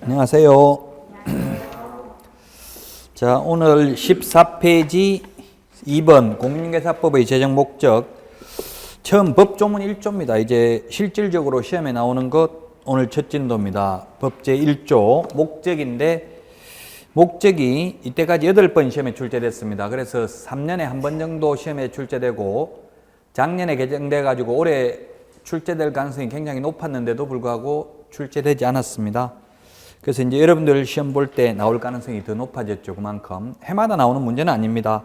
안녕하세요. 자, 오늘 14페이지 2번 공인중개사법의 제정 목적. 처음 법조문 1조입니다. 이제 실질적으로 시험에 나오는 것 오늘 첫 진도입니다. 법제 1조 목적인데, 목적이 이때까지 8번 시험에 출제됐습니다. 그래서 3년에 한 번 정도 시험에 출제되고 작년에 개정돼 가지고 올해 출제될 가능성이 굉장히 높았는데도 불구하고 출제되지 않았습니다. 그래서 이제 여러분들 시험 볼 때 나올 가능성이 더 높아졌죠. 그만큼 해마다 나오는 문제는 아닙니다.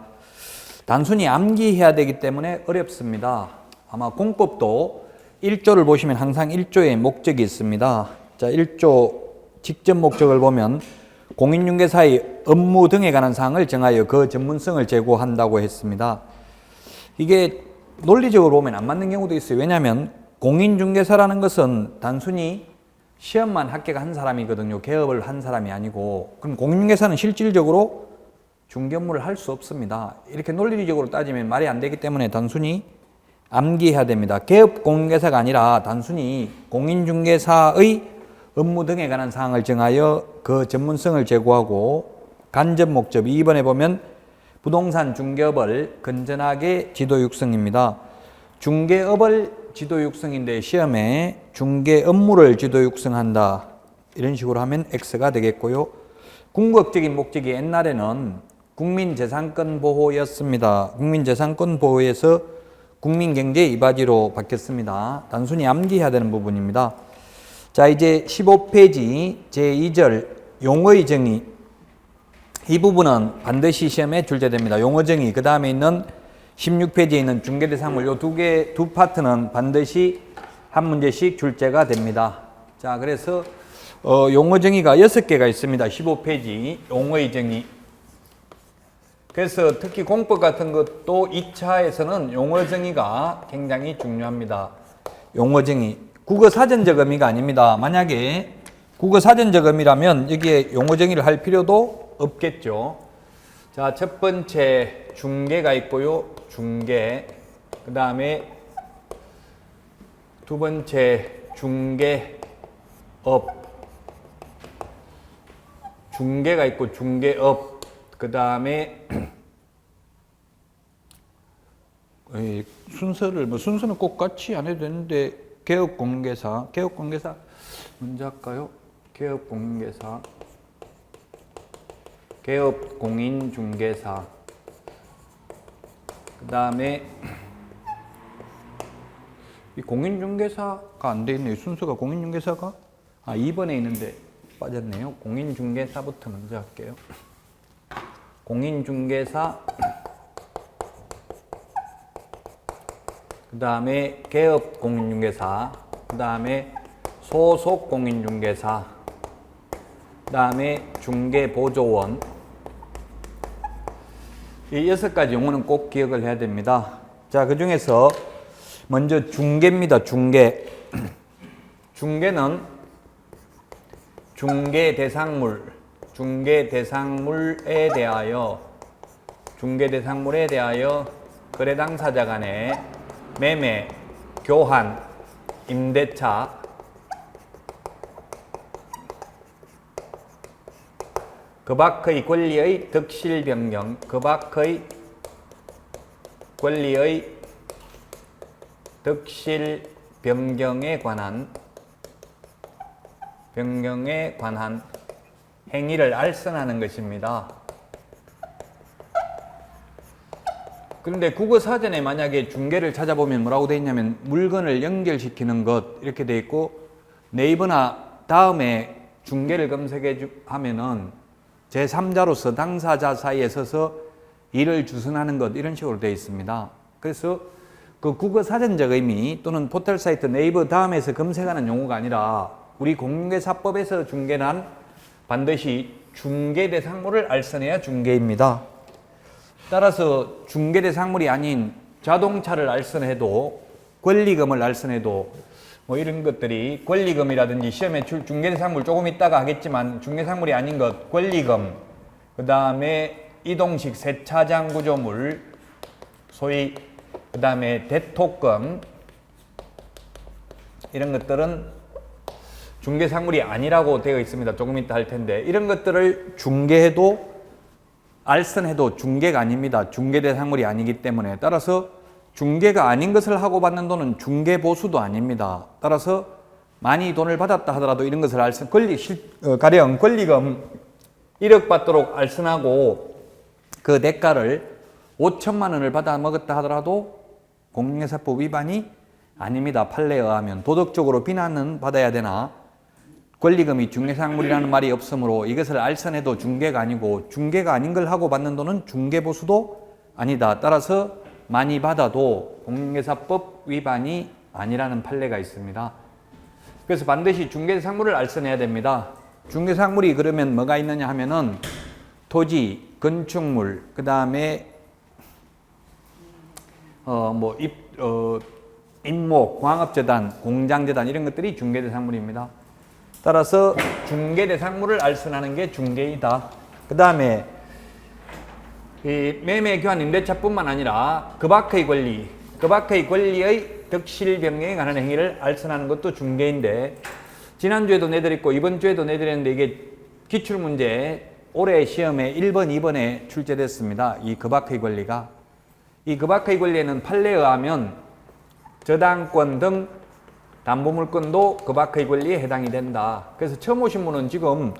단순히 암기해야 되기 때문에 어렵습니다. 아마 공법도 1조를 보시면 항상 1조에 목적이 있습니다. 자, 1조 직접 목적을 보면 공인중개사의 업무 등에 관한 사항을 정하여 그 전문성을 제고한다고 했습니다. 이게 논리적으로 보면 안 맞는 경우도 있어요. 왜냐하면 공인중개사라는 것은 단순히 시험만 합격한 사람이거든요. 개업을 한 사람이 아니고. 그럼 공인중개사는 실질적으로 중개업무를 할 수 없습니다. 이렇게 논리적으로 따지면 말이 안 되기 때문에 단순히 암기해야 됩니다. 개업 공인중개사가 아니라 단순히 공인중개사의 업무 등에 관한 사항을 정하여 그 전문성을 제고하고, 간접 목적 2번에 보면 부동산 중개업을 건전하게 지도 육성입니다. 중개업을 지도 육성인데 시험에 중개 업무를 지도 육성한다. 이런 식으로 하면 X가 되겠고요. 궁극적인 목적이 옛날에는 국민재산권 보호였습니다. 국민재산권 보호에서 국민경제 이바지로 바뀌었습니다. 단순히 암기해야 되는 부분입니다. 자, 이제 15페이지 제2절 용어의 정의. 이 부분은 반드시 시험에 출제됩니다. 용어 정의. 그 다음에 있는 16페이지에 있는 중개대상물 요 두 파트는 반드시 한 문제씩 출제가 됩니다. 자, 그래서 용어 정의가 6개가 있습니다. 15페이지 용어의 정의. 그래서 특히 공법 같은 것도 2차에서는 용어 정의가 굉장히 중요합니다. 용어 정의. 국어 사전적 의미가 아닙니다. 만약에 국어 사전적 의미라면 여기에 용어 정의를 할 필요도 없겠죠. 자, 첫 번째 중개가 있고요. 중개. 그 다음에 두 번째 중개업. 중개가 있고 중개업. 그 다음에 순서는 꼭 같이 안 해도 되는데, 개업공개사 먼저 할까요? 개업공개사, 개업공인중개사. 그 다음에 이 공인중개사가 안 돼 있네요. 순서가 공인중개사가 2번에 있는데 빠졌네요. 공인중개사부터 먼저 할게요. 공인중개사, 그 다음에 개업공인중개사, 그 다음에 소속공인중개사, 그 다음에 중개보조원. 이 6가지 용어는 꼭 기억을 해야 됩니다. 자, 그 중에서 먼저 중개입니다. 중개. 중개는 중개대상물에 대하여 거래 당사자 간의 매매, 교환, 임대차, 그 밖의 권리의 득실 변경, 그 밖의 권리의 득실 변경에 관한 행위를 알선하는 것입니다. 그런데 국어사전에 만약에 중개를 찾아보면 뭐라고 되어 있냐면 물건을 연결시키는 것 이렇게 되어 있고, 네이버나 다음에 중개를 검색해 하면은 제3자로서 당사자 사이에 서서 일을 주선하는 것 이런 식으로 되어 있습니다. 그래서 그 국어사전적 의미 또는 포털 사이트 네이버 다음에서 검색하는 용어가 아니라 우리 공인중개사법에서 중개는 반드시 중개대상물을 알선해야 중개입니다. 따라서 중개대상물이 아닌 자동차를 알선해도, 권리금을 알선해도 뭐 이런 것들이 권리금이라든지 시험에 중개대상물 조금 있다가 하겠지만 중개상물이 아닌 것, 권리금, 그 다음에 이동식 세차장 구조물, 소위 그 다음에 대토금, 이런 것들은 중개상물이 아니라고 되어 있습니다. 조금 이따 할 텐데 이런 것들을 중개해도 알선해도 중개가 아닙니다. 중개대상물이 아니기 때문에 따라서 중개가 아닌 것을 하고 받는 돈은 중개보수도 아닙니다. 따라서 많이 돈을 받았다 하더라도 이런 것을 알선 가령 권리금 1억 받도록 알선하고 그 대가를 5천만 원을 받아 먹었다 하더라도 공인중개사법 위반이 아닙니다. 판례에 의하면 도덕적으로 비난은 받아야 되나 권리금이 중개상물이라는 말이 없으므로 이것을 알선해도 중개가 아니고 중개가 아닌 걸 하고 받는 돈은 중개보수도 아니다. 따라서 많이 받아도 공인중개사법 위반이 아니라는 판례가 있습니다. 그래서 반드시 중개상물을 알선해야 됩니다. 중개상물이 그러면 뭐가 있느냐 하면은 토지, 건축물, 그 다음에 임목, 광업재단, 공장재단 이런 것들이 중개대상물입니다. 따라서 중개대상물을 알선하는 게 중개이다. 그 다음에 매매, 교환, 임대차뿐만 아니라 그 밖의 권리의 득실 변경에 관한 행위를 알선하는 것도 중개인데 지난주에도 내드렸고 이번 주에도 내드렸는데 이게 기출문제 올해 시험에 1번, 2번에 출제됐습니다. 이 그 밖의 권리가 이 그 밖의 권리에는 판례에 의하면 저당권 등 담보물권도 그 밖의 권리에 해당이 된다. 그래서 처음 오신 분은 지금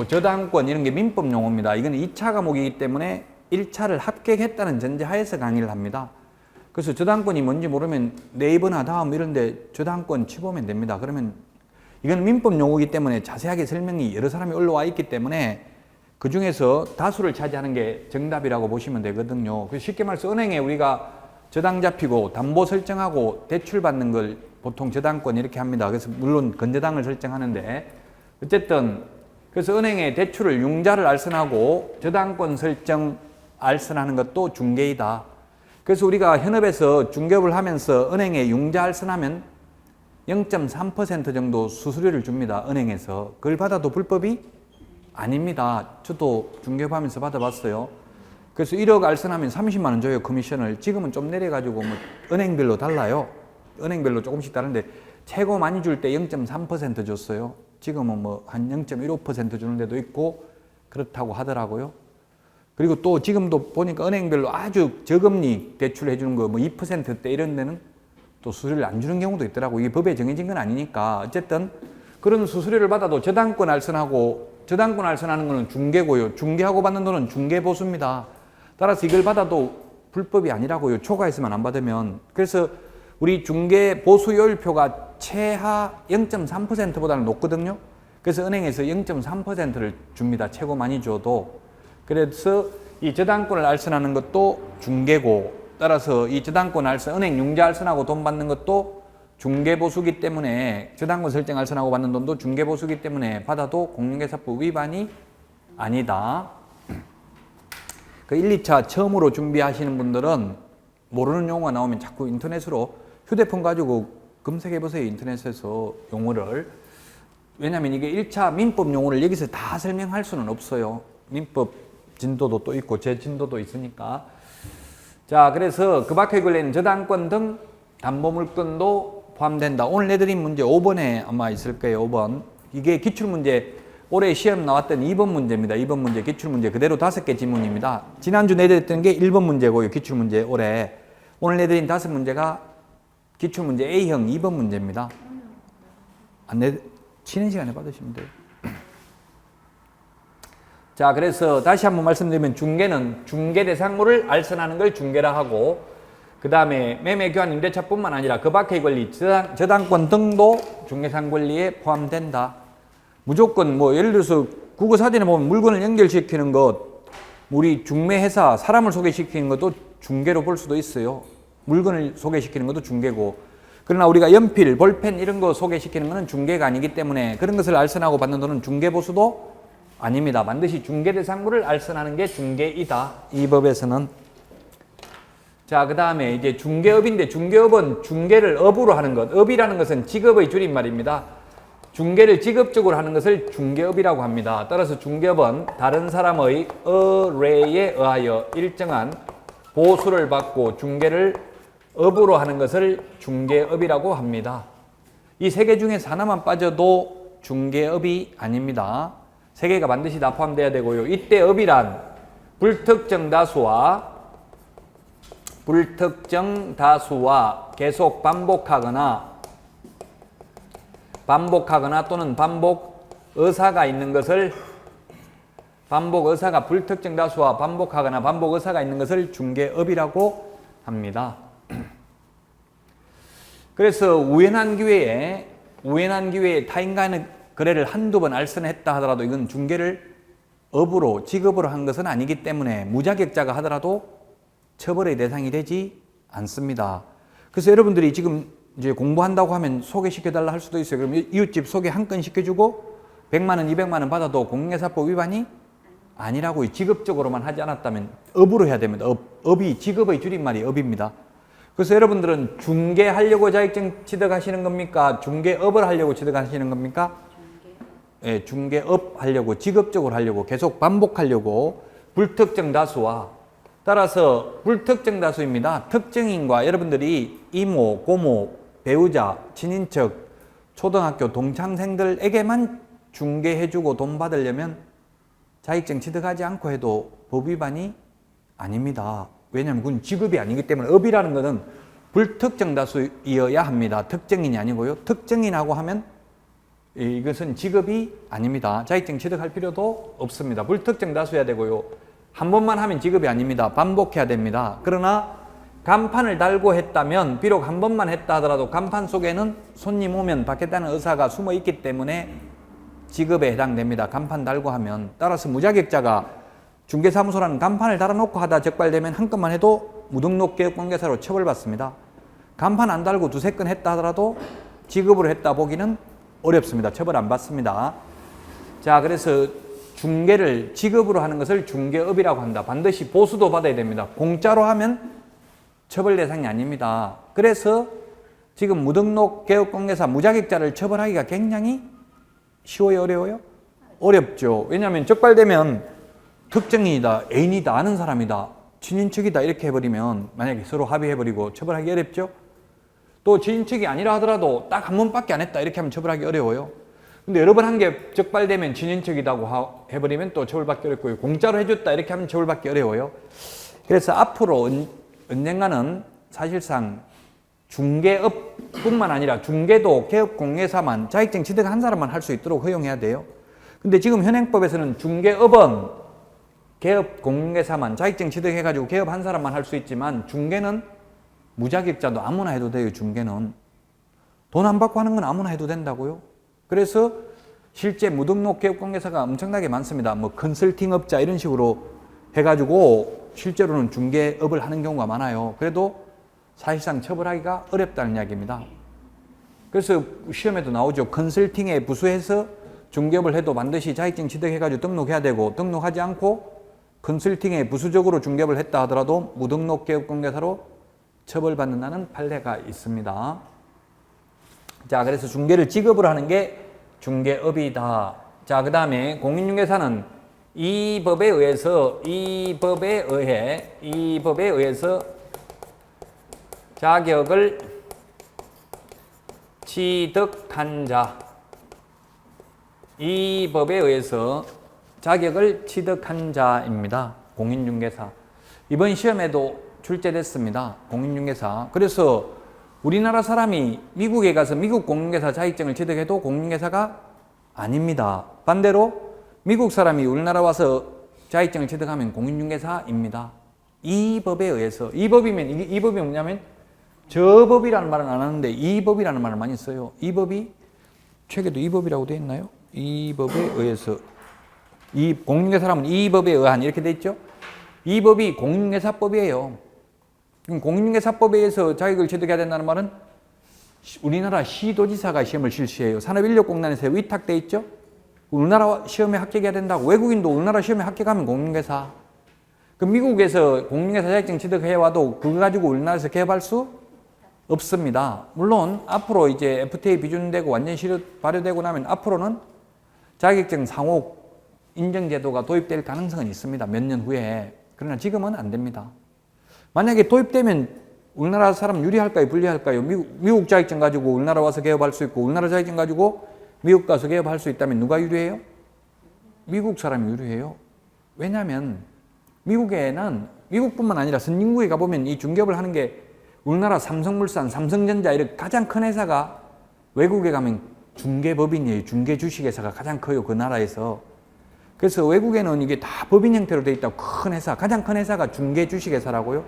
저당권 이런 게 민법 용어입니다. 이건 2차 과목이기 때문에 1차를 합격했다는 전제하에서 강의를 합니다. 그래서 저당권이 뭔지 모르면 네이버나 다음 이런 데 저당권 치보면 됩니다. 그러면 이건 민법 용어이기 때문에 자세하게 설명이 여러 사람이 올라와 있기 때문에 그 중에서 다수를 차지하는 게 정답이라고 보시면 되거든요. 그래서 쉽게 말해서 은행에 우리가 저당 잡히고 담보 설정하고 대출 받는 걸 보통 저당권 이렇게 합니다. 그래서 물론 건저당을 설정하는데 어쨌든 그래서 은행에 대출을 융자를 알선하고 저당권 설정 알선하는 것도 중개이다. 그래서 우리가 현업에서 중개업을 하면서 은행에 융자 알선하면 0.3% 정도 수수료를 줍니다. 은행에서. 그걸 받아도 불법이 아닙니다. 저도 중개업하면서 받아봤어요. 그래서 1억 알선하면 30만 원 줘요. 커미션을. 지금은 좀 내려가지고 은행별로 달라요. 은행별로 조금씩 다른데 최고 많이 줄 때 0.3% 줬어요. 지금은 한 0.15% 주는 데도 있고 그렇다고 하더라고요. 그리고 또 지금도 보니까 은행별로 아주 저금리 대출해 주는 거 2%대 이런 데는 또 수수료를 안 주는 경우도 있더라고. 이게 법에 정해진 건 아니니까. 어쨌든 그런 수수료를 받아도 저당권 알선하고 저당권 알선하는 거는 중개고요. 중개하고 받는 돈은 중개보수입니다. 따라서 이걸 받아도 불법이 아니라고요. 초과했으면 안 받으면. 그래서 우리 중개보수요율표가 최하 0.3%보다는 높거든요. 그래서 은행에서 0.3%를 줍니다. 최고 많이 줘도. 그래서 이 저당권을 알선하는 것도 중개고 따라서 이 저당권 알선, 은행 융자 알선하고 돈 받는 것도 중개보수기 때문에 저당권 설정 알선하고 받는 돈도 중개보수기 때문에 받아도 공인중개사법 위반이 아니다. 그 1, 2차 처음으로 준비하시는 분들은 모르는 용어가 나오면 자꾸 인터넷으로 휴대폰 가지고 검색해보세요. 인터넷에서 용어를. 왜냐하면 이게 1차 민법 용어를 여기서 다 설명할 수는 없어요. 민법 진도도 또 있고 제 진도도 있으니까. 자, 그래서 그 밖의 권리는 저당권 등 담보물권도 포함된다. 오늘 내드린 문제 5번에 아마 있을 거예요. 5번. 이게 기출문제 올해 시험 나왔던 2번 문제입니다. 2번 문제 기출문제 그대로 5개 지문입니다. 지난주 내드렸던 게 1번 문제고요. 기출문제 올해. 오늘 내드린 5문제가 기출문제 A형 2번 문제입니다. 쉬는 시간에 받으시면 돼요. 자, 그래서 다시 한번 말씀드리면 중개는 중개대상물을 알선하는 걸 중개라 하고 그 다음에 매매, 교환, 임대차뿐만 아니라 그 밖의 권리, 저당권 등도 중개상 권리에 포함된다. 무조건 예를 들어서 국어사전에 보면 물건을 연결시키는 것, 우리 중매회사 사람을 소개시키는 것도 중개로 볼 수도 있어요. 물건을 소개시키는 것도 중개고. 그러나 우리가 연필, 볼펜 이런 거 소개시키는 것은 중개가 아니기 때문에 그런 것을 알선하고 받는 돈은 중개보수도 아닙니다. 반드시 중개대상물을 알선하는 게 중개이다. 이 법에서는. 자, 그 다음에 이제 중개업인데 중개업은 중개를 업으로 하는 것. 업이라는 것은 직업의 줄임말입니다. 중개를 직업적으로 하는 것을 중개업이라고 합니다. 따라서 중개업은 다른 사람의 의뢰에 의하여 일정한 보수를 받고 중개를 업으로 하는 것을 중개업이라고 합니다. 이 세 개 중에서 하나만 빠져도 중개업이 아닙니다. 세 개가 반드시 다 포함돼야 되고요. 이때 업이란 불특정 다수와 계속 반복하거나 또는 반복 의사가 있는 것을 불특정 다수와 반복하거나 반복 의사가 있는 것을 중개업이라고 합니다. 그래서 우연한 기회에 타인간의 거래를 한두 번 알선했다 하더라도 이건 중개를 직업으로 한 것은 아니기 때문에 무자격자가 하더라도 처벌의 대상이 되지 않습니다. 그래서 여러분들이 지금 이제 공부한다고 하면 소개시켜달라 할 수도 있어요. 그럼 이웃집 소개 한 건 시켜주고 100만 원, 200만 원 받아도 공인중개사법 위반이 아니라고요. 직업적으로만 하지 않았다면 업으로 해야 됩니다. 업이 직업의 줄임말이 업입니다. 그래서 여러분들은 중개하려고 자격증 취득하시는 겁니까? 중개업을 하려고 취득하시는 겁니까? 예, 중개업 하려고, 직업적으로 하려고, 계속 반복하려고 불특정 다수와 따라서 불특정 다수입니다. 특정인과 여러분들이 이모, 고모, 배우자, 친인척, 초등학교 동창생들에게만 중개해주고 돈 받으려면 자격증 취득하지 않고 해도 법 위반이 아닙니다. 왜냐하면 그건 직업이 아니기 때문에 업이라는 것은 불특정 다수이어야 합니다. 특정인이 아니고요. 특정인하고 하면 이것은 직업이 아닙니다. 자격증 취득할 필요도 없습니다. 불특정 다수여야 되고요. 한 번만 하면 직업이 아닙니다. 반복해야 됩니다. 그러나 간판을 달고 했다면 비록 한 번만 했다 하더라도 간판 속에는 손님 오면 받겠다는 의사가 숨어 있기 때문에 직업에 해당됩니다. 간판 달고 하면. 따라서 무자격자가 중개사무소라는 간판을 달아놓고 하다 적발되면 한 건만 해도 무등록 개업관계사로 처벌받습니다. 간판 안 달고 두세 건 했다 하더라도 직업으로 했다 보기는 어렵습니다. 처벌 안 받습니다. 자, 그래서 중개를 직업으로 하는 것을 중개업이라고 한다. 반드시 보수도 받아야 됩니다. 공짜로 하면 처벌 대상이 아닙니다. 그래서 지금 무등록 개업관계사 무자격자를 처벌하기가 굉장히 쉬워요, 어려워요? 어렵죠. 왜냐하면 적발되면 특정인이다, 애인이다, 아는 사람이다, 친인척이다 이렇게 해버리면 만약에 서로 합의해버리고 처벌하기 어렵죠. 또 친인척이 아니라 하더라도 딱 한 번밖에 안 했다 이렇게 하면 처벌하기 어려워요. 근데 여러 번 한 게 적발되면 친인척이라고 해버리면 또 처벌받기 어렵고요. 공짜로 해줬다 이렇게 하면 처벌받기 어려워요. 그래서 앞으로 언젠가는 사실상 중개업뿐만 아니라 중개도 개업공개사만 자격증 취득한 사람만 할 수 있도록 허용해야 돼요. 근데 지금 현행법에서는 중개업은 개업공개사만 자격증 취득해가지고 개업한 사람만 할 수 있지만 중개는 무자격자도 아무나 해도 돼요. 중개는 돈 안 받고 하는 건 아무나 해도 된다고요. 그래서 실제 무등록 개업관계사가 엄청나게 많습니다. 뭐 컨설팅업자 이런 식으로 해가지고 실제로는 중개업을 하는 경우가 많아요. 그래도 사실상 처벌하기가 어렵다는 이야기입니다. 그래서 시험에도 나오죠. 컨설팅에 부수해서 중개업을 해도 반드시 자격증 취득해가지고 등록해야 되고 등록하지 않고 컨설팅에 부수적으로 중개업을 했다 하더라도 무등록 개업관계사로 처벌받는다는 판례가 있습니다. 자, 그래서 중개를 직업으로 하는 게 중개업이다. 자, 그 다음에 공인중개사는 이 법에 의해서 자격을 취득한 자, 이 법에 의해서 자격을 취득한 자입니다. 공인중개사. 이번 시험에도 출제됐습니다. 공인중개사. 그래서 우리나라 사람이 미국에 가서 미국 공인중개사 자격증을 취득해도 공인중개사가 아닙니다. 반대로 미국 사람이 우리나라 와서 자격증을 취득하면 공인중개사입니다. 이 법에 의해서. 이 법이 뭐냐면 저 법이라는 말은 안 하는데 이 법이라는 말을 많이 써요. 이 법이 책에도 이 법이라고 되어 있나요? 이 법에 의해서. 이 공인중개사라면 이 법에 의한 이렇게 돼 있죠? 이 법이 공인중개사법이에요. 공인중개사법에 의해서 자격을 취득해야 된다는 말은 우리나라 시도지사가 시험을 실시해요. 산업인력공단에서 위탁돼 있죠? 우리나라 시험에 합격해야 된다고. 외국인도 우리나라 시험에 합격하면 공인중개사. 그 미국에서 공인중개사 자격증 취득해와도 그거 가지고 우리나라에서 개업할 수 없습니다. 물론 앞으로 이제 FTA 비준되고 완전 실효 발효되고 나면 앞으로는 자격증 상호 인정제도가 도입될 가능성은 있습니다. 몇 년 후에. 그러나 지금은 안 됩니다. 만약에 도입되면 우리나라 사람 유리할까요? 불리할까요? 미국 자격증 가지고 우리나라 와서 개업할 수 있고 우리나라 자격증 가지고 미국 가서 개업할 수 있다면 누가 유리해요? 미국 사람이 유리해요. 왜냐하면 미국에는 미국뿐만 아니라 선진국에 가보면 이 중개업을 하는 게 우리나라 삼성물산, 삼성전자 이렇게 가장 큰 회사가 외국에 가면 중개법인이에요. 중개주식회사가 가장 커요. 그 나라에서. 그래서 외국에는 이게 다 법인 형태로 돼 있다고 큰 회사, 가장 큰 회사가 중개주식회사라고요.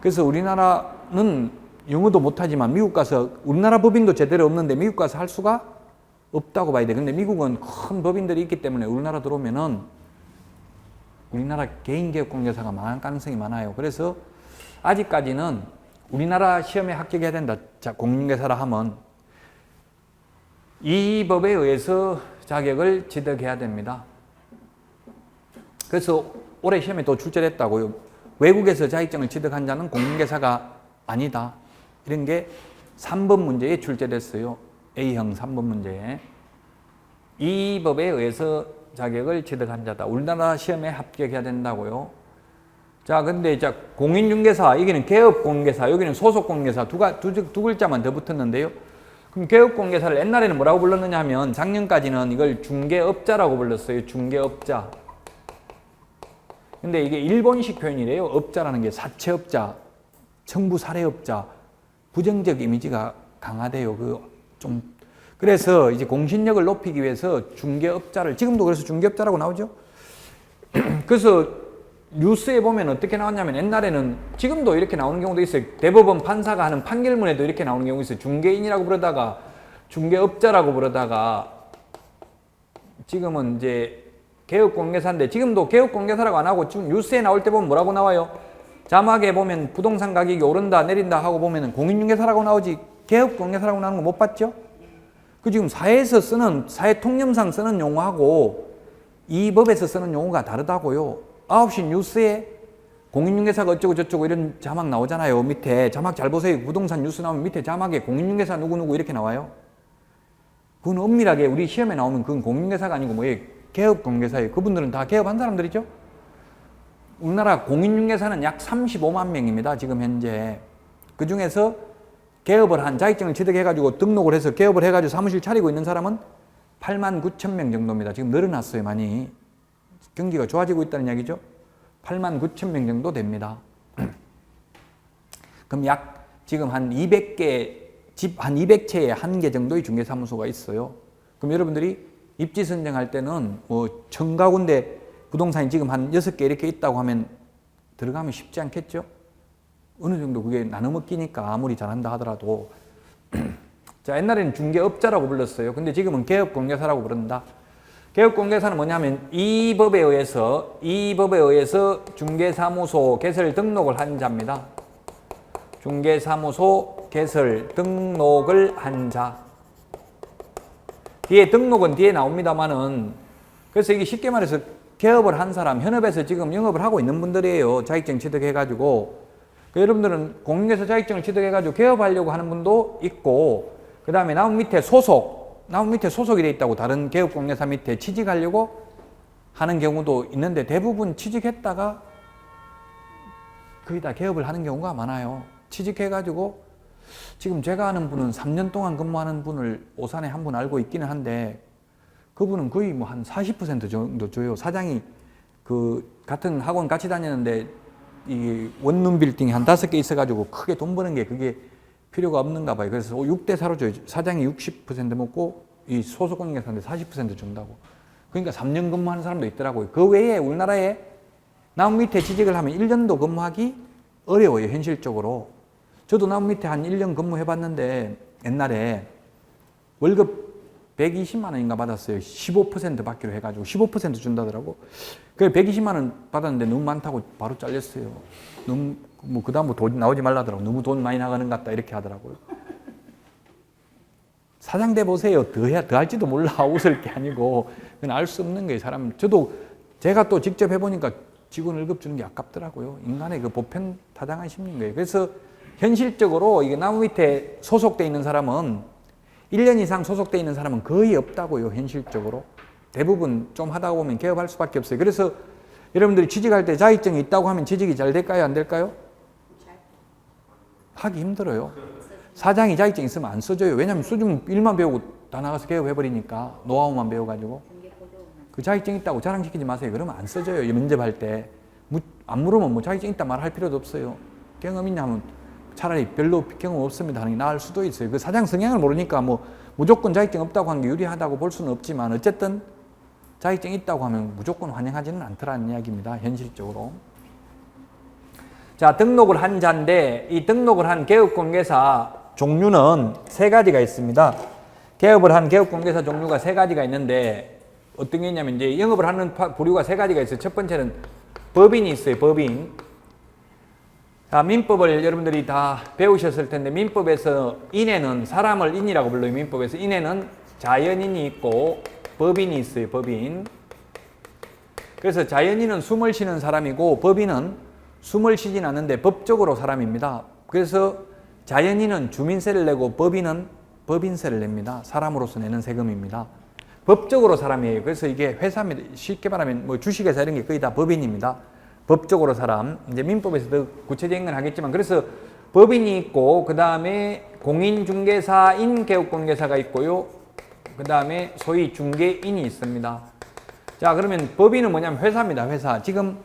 그래서 우리나라는 영어도 못하지만 미국 가서 우리나라 법인도 제대로 없는데 미국 가서 할 수가 없다고 봐야 돼. 근데 미국은 큰 법인들이 있기 때문에 우리나라 들어오면은 우리나라 개인개업공개사가 망할 가능성이 많아요. 그래서 아직까지는 우리나라 시험에 합격해야 된다. 자, 공인중개사라 하면 이 법에 의해서 자격을 취득해야 됩니다. 그래서 올해 시험에 또 출제됐다고요. 외국에서 자격증을 취득한 자는 공인중개사가 아니다. 이런 게 3번 문제에 출제됐어요. A형 3번 문제에. 이 법에 의해서 자격을 취득한 자다. 우리나라 시험에 합격해야 된다고요. 자, 근데 자, 공인중개사, 여기는 개업공개사, 여기는 소속공개사 두 글자만 더 붙었는데요. 그럼 개업공개사를 옛날에는 뭐라고 불렀느냐 하면 작년까지는 이걸 중개업자라고 불렀어요. 중개업자. 근데 이게 일본식 표현이래요. 업자라는 게 사채업자, 청부사례업자, 부정적 이미지가 강하대요. 그래서 이제 공신력을 높이기 위해서 중개업자를, 지금도 그래서 중개업자라고 나오죠. 그래서 뉴스에 보면 어떻게 나왔냐면 옛날에는 지금도 이렇게 나오는 경우도 있어요. 대법원 판사가 하는 판결문에도 이렇게 나오는 경우 있어요. 중개인이라고 부르다가 중개업자라고 부르다가 지금은 이제 개업공개사인데 지금도 개업공개사라고 안 하고 지금 뉴스에 나올 때 보면 뭐라고 나와요? 자막에 보면 부동산 가격이 오른다 내린다 하고 보면 공인중개사라고 나오지 개업공개사라고 나오는 거 못 봤죠? 그 지금 사회에서 쓰는 사회 통념상 쓰는 용어하고 이 법에서 쓰는 용어가 다르다고요. 9시 뉴스에 공인중개사가 어쩌고 저쩌고 이런 자막 나오잖아요. 밑에 자막 잘 보세요. 부동산 뉴스 나오면 밑에 자막에 공인중개사 누구누구 이렇게 나와요. 그건 엄밀하게 우리 시험에 나오면 그건 공인중개사가 아니고 뭐예요? 개업공개사예요. 그분들은 다 개업한 사람들이죠. 우리나라 공인중개사는 약 35만 명입니다. 지금 현재. 그 중에서 개업을 한 자격증을 취득해가지고 등록을 해서 개업을 해가지고 사무실 차리고 있는 사람은 8만 9천 명 정도입니다. 지금 늘어났어요. 많이. 경기가 좋아지고 있다는 이야기죠. 8만 9천 명 정도 됩니다. 그럼 약 지금 한 200개, 집 한 200채에 1개 정도의 중개사무소가 있어요. 그럼 여러분들이 입지 선정할 때는 뭐 1000가구인데 부동산이 지금 한 6개 이렇게 있다고 하면 들어가면 쉽지 않겠죠? 어느 정도 그게 나눠 먹기니까 아무리 잘한다 하더라도. 자, 옛날에는 중개업자라고 불렀어요. 근데 지금은 개업공개사라고 부른다. 개업공개사는 뭐냐면 이 법에 의해서 중개사무소 개설 등록을 한 자입니다. 중개사무소 개설 등록을 한 자. 뒤에 등록은 뒤에 나옵니다만은 그래서 이게 쉽게 말해서 개업을 한 사람, 현업에서 지금 영업을 하고 있는 분들이에요. 자격증 취득해가지고. 여러분들은 공인중개사 자격증을 취득해가지고 개업하려고 하는 분도 있고, 그 다음에 나무 밑에 소속이 돼 있다고 다른 개업공개사 밑에 취직하려고 하는 경우도 있는데 대부분 취직했다가 거의 다 개업을 하는 경우가 많아요. 취직해가지고 지금 제가 아는 분은 3년 동안 근무하는 분을 오산에 한 분 알고 있기는 한데 그분은 거의 뭐 한 40% 정도 줘요. 사장이 그 같은 학원 같이 다녔는데 이 원룸 빌딩이 한 5개 있어가지고 크게 돈 버는 게 그게 필요가 없는가 봐요. 그래서 6대 4로 줘요. 사장이 60% 먹고 이 소속공인중개사한테 40% 준다고. 그러니까 3년 근무하는 사람도 있더라고요. 그 외에 우리나라에 나무 밑에 취직을 하면 1년도 근무하기 어려워요. 현실적으로. 저도 나무 밑에 한 1년 근무해봤는데 옛날에 월급 120만 원인가 받았어요. 15% 받기로 해가지고 15% 준다더라고. 그래 120만 원 받았는데 너무 많다고 바로 잘렸어요. 너무 뭐 그다음부터 돈 나오지 말라더라고. 너무 돈 많이 나가는 것 같다 이렇게 하더라고요. 사장 돼 보세요. 더 할지도 몰라. 웃을 게 아니고 그건 알 수 없는 거예요. 사람. 제가 또 직접 해보니까 직원 월급 주는 게 아깝더라고요. 인간의 그 보편 타당한 심리인 거예요. 그래서 현실적으로 이게 나무 밑에 소속돼 있는 사람은 1년 이상 소속돼 있는 사람은 거의 없다고요. 현실적으로. 대부분 좀 하다 보면 개업할 수밖에 없어요. 그래서 여러분들이 취직할 때 자격증이 있다고 하면 취직이 잘 될까요? 안 될까요? 하기 힘들어요. 사장이 자격증 있으면 안 써줘요. 왜냐하면 써주면 일만 배우고 다 나가서 개업해버리니까 노하우만 배워가지고 그 자격증 있다고 자랑시키지 마세요. 그러면 안 써져요. 면접할 때. 안 물으면 뭐 자격증 있다 말할 필요도 없어요. 경험 있냐 하면 차라리 별로 경험 없습니다 하는 게 나을 수도 있어요. 그 사장 성향을 모르니까 뭐 무조건 자격증 없다고 하는 게 유리하다고 볼 수는 없지만 어쨌든 자격증 있다고 하면 무조건 환영하지는 않더라는 이야기입니다. 현실적으로. 자, 등록을 한 자인데 이 등록을 한 개업공개사 종류는 세 가지가 있습니다. 개업을 한 개업공개사 종류가 세 가지가 있는데 어떤 게 있냐면 이제 영업을 하는 부류가 세 가지가 있어요. 첫 번째는 법인이 있어요. 법인. 자, 민법을 여러분들이 다 배우셨을 텐데 민법에서 인에는 사람을 인이라고 불러요. 민법에서 인에는 자연인이 있고 법인이 있어요. 법인. 그래서 자연인은 숨을 쉬는 사람이고 법인은 숨을 쉬진 않는데 법적으로 사람입니다. 그래서 자연인은 주민세를 내고 법인은 법인세를 냅니다. 사람으로서 내는 세금입니다. 법적으로 사람이에요. 그래서 이게 회사입니다. 쉽게 말하면 뭐 주식회사 이런 게 거의 다 법인입니다. 법적으로 사람. 이제 민법에서 더 구체적인 건 하겠지만 그래서 법인이 있고 그 다음에 공인중개사인 개업공개사가 있고요. 그 다음에 소위 중개인이 있습니다. 자, 그러면 법인은 뭐냐면 회사입니다. 회사. 지금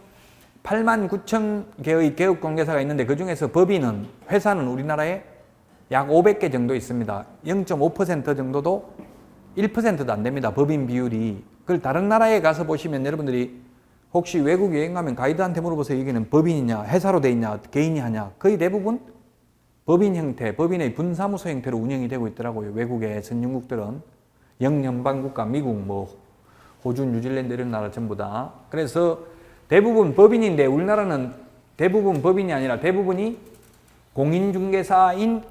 8만 9천 개의 개업공개사가 있는데 그 중에서 법인은 회사는 우리나라에 약 500개 정도 있습니다. 0.5% 정도도 1%도 안 됩니다. 법인 비율이. 그걸 다른 나라에 가서 보시면 여러분들이 혹시 외국 여행 가면 가이드한테 물어보세요. 여기는 법인이냐, 회사로 돼 있냐, 개인이 하냐. 거의 대부분 법인 형태, 법인의 분사무소 형태로 운영이 되고 있더라고요. 외국의 선진국들은. 영연방국가, 미국, 뭐 호주, 뉴질랜드 이런 나라 전부 다. 그래서 대부분 법인인데 우리나라는 대부분 법인이 아니라 대부분이 공인중개사인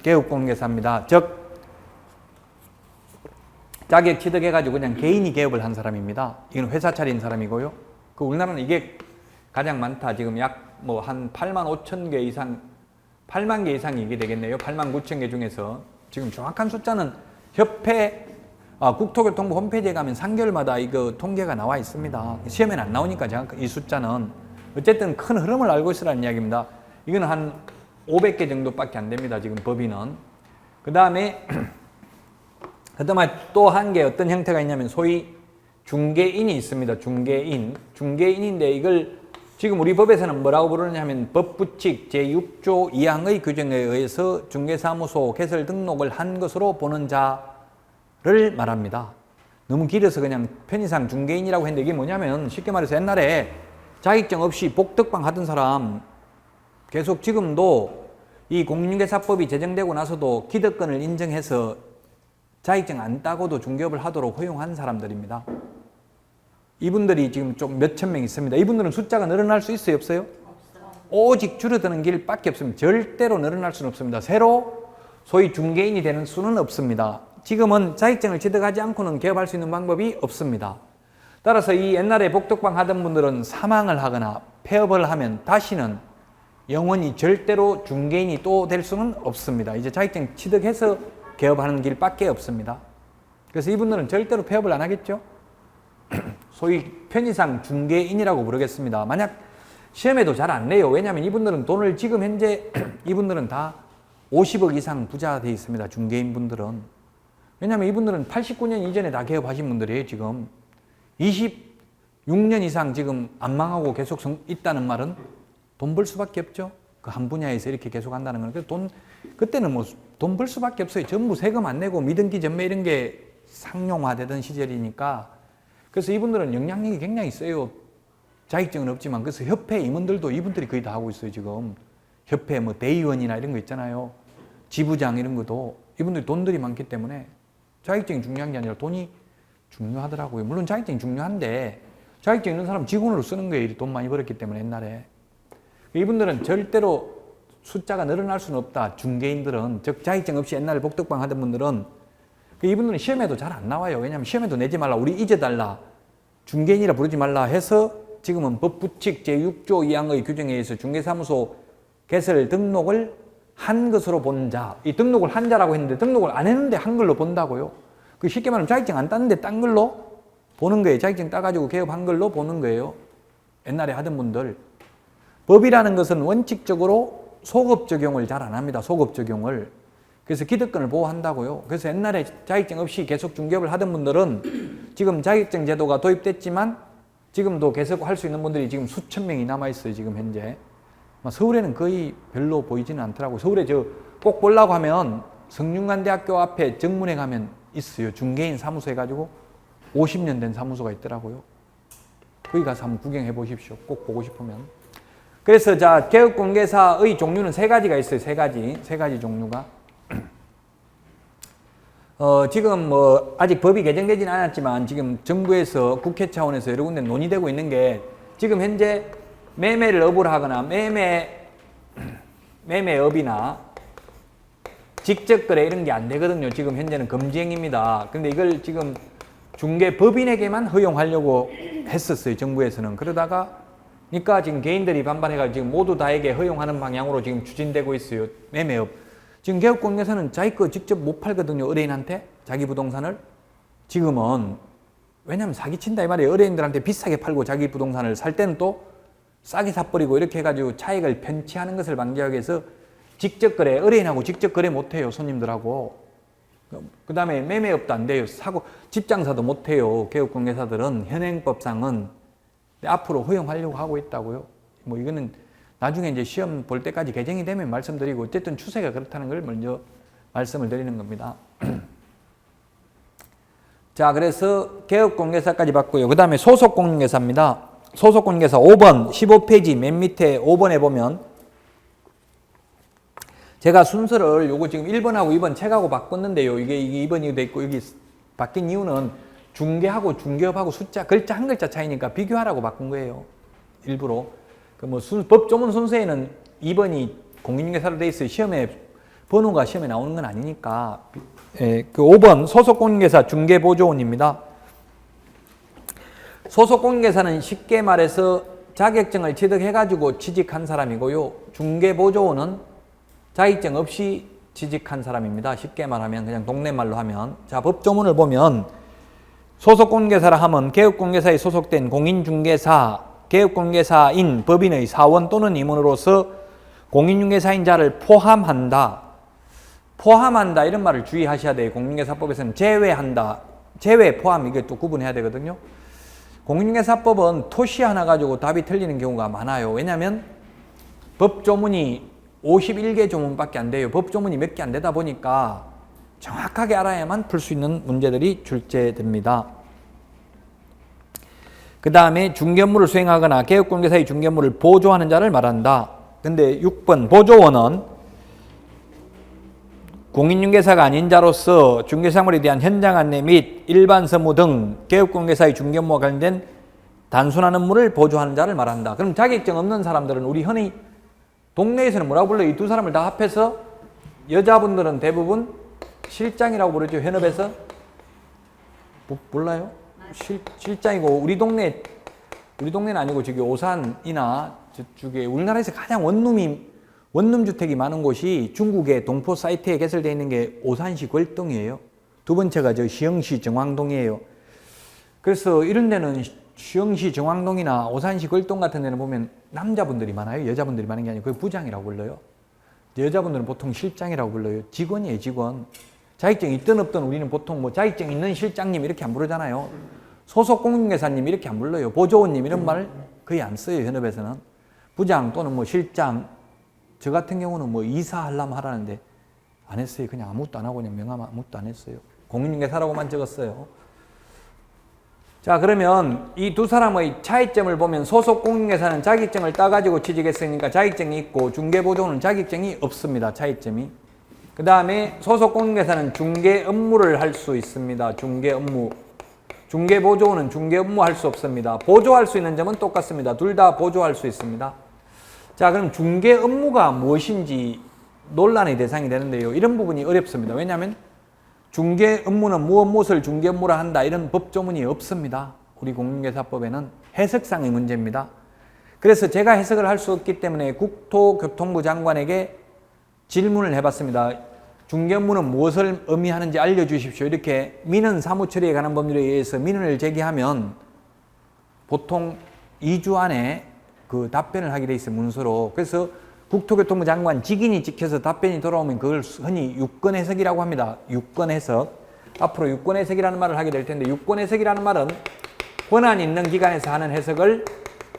개업공개사입니다. 즉 자격 취득해가지고 그냥 개인이 개업을 한 사람입니다. 이건 회사 차린 사람이고요. 그 우리나라는 이게 가장 많다. 지금 약 뭐 한 8만 5천 개 이상, 8만 개 이상이 이게 되겠네요. 8만 9천 개 중에서 지금 정확한 숫자는 협회 국토교통부 홈페이지에 가면 3개월마다 이거 통계가 나와 있습니다. 시험에는 안 나오니까 정확한 이 숫자는 어쨌든 큰 흐름을 알고 있으라는 이야기입니다. 이거는 한 500개 정도밖에 안 됩니다. 지금 법인은. 그 다음에 또 한 개 어떤 형태가 있냐면 소위 중개인이 있습니다. 중개인인데 이걸 지금 우리 법에서는 뭐라고 부르느냐 하면 법부칙 제6조 2항의 규정에 의해서 중개사무소 개설 등록을 한 것으로 보는 자를 말합니다. 너무 길어서 그냥 편의상 중개인이라고 했는데 이게 뭐냐면 쉽게 말해서 옛날에 자격증 없이 복덕방 하던 사람 계속 지금도 이 공인중개사법이 제정되고 나서도 기득권을 인정해서 자격증 안 따고도 중개업을 하도록 허용한 사람들입니다. 이분들이 지금 좀 몇천 명 있습니다. 이분들은 숫자가 늘어날 수 있어요? 없어요? 오직 줄어드는 길밖에 없습니다. 절대로 늘어날 수는 없습니다. 새로 소위 중개인이 되는 수는 없습니다. 지금은 자격증을 취득하지 않고는 개업할 수 있는 방법이 없습니다. 따라서 이 옛날에 복덕방 하던 분들은 사망을 하거나 폐업을 하면 다시는 영원히 절대로 중개인이 또 될 수는 없습니다. 이제 자격증 취득해서 개업하는 길밖에 없습니다. 그래서 이분들은 절대로 폐업을 안 하겠죠. 소위 편의상 중개인이라고 부르겠습니다. 만약 시험에도 잘 안 내요. 왜냐하면 이분들은 돈을 지금 현재 이분들은 다 50억 이상 부자 돼 있습니다. 중개인 분들은. 왜냐하면 이분들은 89년 이전에 다 개업하신 분들이에요. 지금 26년 이상 지금 안 망하고 계속 있다는 말은 돈 벌 수밖에 없죠. 그 한 분야에서 이렇게 계속 한다는 건. 그래서 그때는 뭐 돈 벌 수밖에 없어요. 전부 세금 안 내고 미등기 전매 이런 게 상용화되던 시절이니까. 그래서 이분들은 영향력이 굉장히 세요. 자격증은 없지만. 그래서 협회 임원들도 이분들이 거의 다 하고 있어요. 지금 협회 뭐 대의원이나 이런 거 있잖아요. 지부장 이런 것도 이분들이 돈들이 많기 때문에 자격증이 중요한 게 아니라 돈이 중요하더라고요. 물론 자격증이 중요한데 자격증 있는 사람 직원으로 쓰는 거예요. 돈 많이 벌었기 때문에 옛날에. 이분들은 절대로 숫자가 늘어날 수는 없다. 중개인들은, 즉 자격증 없이 옛날에 복덕방 하던 분들은 이분들은 시험에도 잘 안 나와요. 왜냐하면 시험에도 내지 말라, 우리 잊어달라, 중개인이라 부르지 말라 해서 지금은 법부칙 제6조 2항의 규정에 의해서 중개사무소 개설 등록을 한 것으로 본 자, 이 등록을 한 자라고 했는데 등록을 안 했는데 한 걸로 본다고요. 그 쉽게 말하면 자격증 안 땄는데 딴 걸로 보는 거예요. 자격증 따가지고 개업한 걸로 보는 거예요. 옛날에 하던 분들. 법이라는 것은 원칙적으로 소급 적용을 잘 안 합니다. 소급 적용을. 그래서 기득권을 보호한다고요. 그래서 옛날에 자격증 없이 계속 중개업을 하던 분들은 지금 자격증 제도가 도입됐지만 지금도 계속 할 수 있는 분들이 지금 수천 명이 남아있어요. 지금 현재. 서울에는 거의 별로 보이지는 않더라고요. 서울에 꼭 보려고 하면 성균관대학교 앞에 정문에 가면 있어요. 중개인 사무소 해가지고 50년 된 사무소가 있더라고요. 거기 가서 한번 구경해 보십시오. 꼭 보고 싶으면. 그래서 자, 개업공개사의 종류는 세 가지가 있어요. 세 가지 종류가. 지금 아직 법이 개정되지는 않았지만 지금 정부에서 국회 차원에서 여러 군데 논의되고 있는 게 지금 현재 매매를 업으로 하거나 매매업이나 직접 거래 이런 게 안 되거든요. 지금 현재는 금지행위입니다. 근데 이걸 지금 중개법인에게만 허용하려고 했었어요. 정부에서는. 그러니까 지금 개인들이 반발해가지고 지금 모두 다에게 허용하는 방향으로 지금 추진되고 있어요. 매매업. 지금 개업공개사는 자기 거 직접 못 팔거든요. 의뢰인한테. 자기 부동산을. 지금은. 왜냐면 사기친다 이 말이에요. 의뢰인들한테 비싸게 팔고 자기 부동산을 살 때는 또 싸게 사버리고 이렇게 해가지고 차익을 편취하는 것을 방지하기 위해서 직접 거래, 의뢰인하고 직접 거래 못해요. 손님들하고. 그 다음에 매매업도 안 돼요. 집장사도 못해요. 개업공개사들은 현행법상은. 앞으로 허용하려고 하고 있다고요. 이거는 나중에 이제 시험 볼 때까지 개정이 되면 말씀드리고 어쨌든 추세가 그렇다는 걸 먼저 말씀을 드리는 겁니다. 자, 그래서 개업공개사까지 봤고요. 그 다음에 소속공인중개사입니다. 소속공인중개사 5번, 15페이지 맨 밑에 5번에 보면 제가 순서를 요거 지금 1번하고 2번 책하고 바꿨는데요. 이게 2번이 돼 있고 여기 바뀐 이유는 중개하고 중개업하고 글자 한 글자 차이니까 비교하라고 바꾼 거예요. 일부러. 법조문 순서에는 2번이 공인중개사로 돼 있어요. 번호가 시험에 나오는 건 아니니까. 그 5번 소속공인중개사 중개보조원입니다. 소속공인중개사는 쉽게 말해서 자격증을 취득해가지고 취직한 사람이고요. 중개보조원은 자격증 없이 취직한 사람입니다. 쉽게 말하면 그냥 동네 말로 하면. 자, 법조문을 보면 소속공인중개사라 하면 개업공개사에 소속된 공인중개사, 개업공개사인 법인의 사원 또는 임원으로서 공인중개사인 자를 포함한다. 포함한다 이런 말을 주의하셔야 돼요. 공인중개사법에서는 제외한다. 제외, 포함 이게 또 구분해야 되거든요. 공인중개사법은 토시 하나 가지고 답이 틀리는 경우가 많아요. 왜냐하면 법조문이 51개 조문밖에 안 돼요. 법조문이 몇 개 안 되다 보니까 정확하게 알아야만 풀 수 있는 문제들이 출제됩니다. 그 다음에 중개업무를 수행하거나 개업공개사의 중개업무를 보조하는 자를 말한다. 근데 6번 보조원은 공인중개사가 아닌 자로서 중개사물에 대한 현장 안내 및 일반 서무 등 개업공개사의 중개업무와 관련된 단순한 업무를 보조하는 자를 말한다. 그럼 자격증 없는 사람들은 우리 흔히 동네에서는 뭐라고 불러요? 이 두 사람을 다 합해서 여자분들은 대부분 실장이라고 부르죠. 현업에서. 몰라요? 실장이고 우리 동네는 아니고 저기 오산이나 저쪽에 우리나라에서 가장 원룸 주택이 많은 곳이 중국의 동포 사이트에 개설되어 있는 게 오산시 걸동이에요. 두 번째가 저 시흥시 정왕동이에요. 그래서 이런 데는 시흥시 정왕동이나 오산시 걸동 같은 데는 보면 남자분들이 많아요. 여자분들이 많은 게 아니고 그게 부장이라고 불러요. 여자분들은 보통 실장이라고 불러요. 직원이에요, 직원. 자격증 있든 없든 우리는 보통 자격증 있는 실장님 이렇게 안 부르잖아요. 소속 공인중개사님 이렇게 안 불러요. 보조원님 이런 말 거의 안 써요. 현업에서는. 부장 또는 실장. 저 같은 경우는 이사 하려면 하라는데 안 했어요. 그냥 아무것도 안 하고 그냥 명함 아무것도 안 했어요. 공인중개사라고만 적었어요. 자, 그러면 이 두 사람의 차이점을 보면 소속 공인중개사는 자격증을 따가지고 취직했으니까 자격증이 있고 중개보조원은 자격증이 없습니다. 차이점이. 그 다음에 소속 공인중개사는 중개 업무를 할 수 있습니다. 중개 업무. 중개보조원은 중개 업무 할 수 없습니다. 보조할 수 있는 점은 똑같습니다. 둘 다 보조할 수 있습니다. 자, 그럼 중개 업무가 무엇인지 논란의 대상이 되는데요. 이런 부분이 어렵습니다. 왜냐하면 중개 업무는 무엇을 중개 업무라 한다 이런 법조문이 없습니다. 우리 공인중개사법에는 해석상의 문제입니다. 그래서 제가 해석을 할 수 없기 때문에 국토교통부 장관에게 질문을 해봤습니다. 중개 업무는 무엇을 의미하는지 알려주십시오. 이렇게 민원 사무 처리에 관한 법률에 의해서 민원을 제기하면 보통 2주 안에 그 답변을 하게 돼 있어요. 문서로. 그래서 국토교통부 장관 직인이 찍혀서 답변이 돌아오면 그걸 흔히 유권 해석이라고 합니다. 유권 해석. 앞으로 유권 해석이라는 말을 하게 될 텐데, 유권 해석이라는 말은 권한이 있는 기관에서 하는 해석을